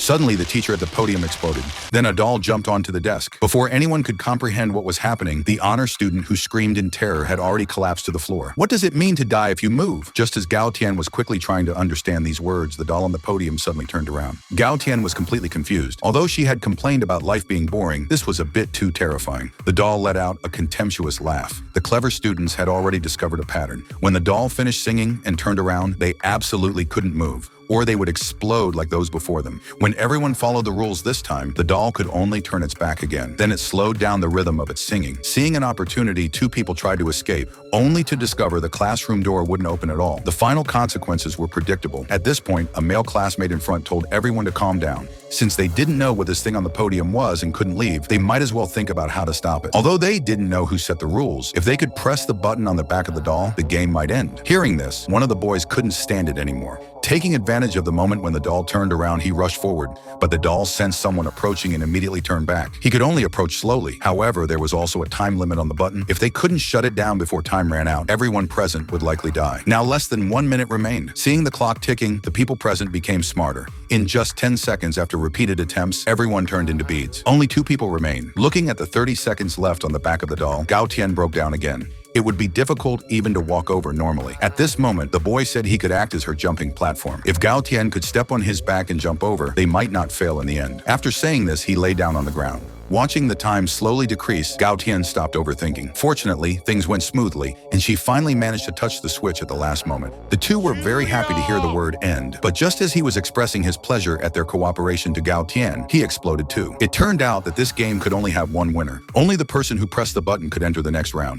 Suddenly, the teacher at the podium exploded. Then a doll jumped onto the desk. Before anyone could comprehend what was happening, the honor student who screamed in terror had already collapsed to the floor. What does it mean to die if you move? Just as Gao Tian was quickly trying to understand these words, the doll on the podium suddenly turned around. Gao Tian was completely confused. Although she had complained about life being boring, this was a bit too terrifying. The doll let out a contemptuous laugh. The clever students had already discovered a pattern. When the doll finished singing and turned around, they absolutely couldn't move, or they would explode like those before them. When everyone followed the rules this time, the doll could only turn its back again. Then it slowed down the rhythm of its singing. Seeing an opportunity, two people tried to escape, only to discover the classroom door wouldn't open at all. The final consequences were predictable. At this point, a male classmate in front told everyone to calm down. Since they didn't know what this thing on the podium was and couldn't leave, they might as well think about how to stop it. Although they didn't know who set the rules, if they could press the button on the back of the doll, the game might end. Hearing this, one of the boys couldn't stand it anymore. Taking advantage of the moment when the doll turned around, he rushed forward, but the doll sensed someone approaching and immediately turned back. He could only approach slowly. However, there was also a time limit on the button. If they couldn't shut it down before time ran out, everyone present would likely die. Now less than 1 minute remained. Seeing the clock ticking, the people present became smarter. In just 10 seconds after repeated attempts, everyone turned into beads. Only 2 people remained. Looking at the 30 seconds left on the back of the doll, Gao Tian broke down again. It would be difficult even to walk over normally. At this moment, the boy said he could act as her jumping platform. If Gao Tian could step on his back and jump over, they might not fail in the end. After saying this, he lay down on the ground. Watching the time slowly decrease, Gao Tian stopped overthinking. Fortunately, things went smoothly, and she finally managed to touch the switch at the last moment. The two were very happy to hear the word end, but just as he was expressing his pleasure at their cooperation to Gao Tian, he exploded too. It turned out that this game could only have one winner. Only the person who pressed the button could enter the next round.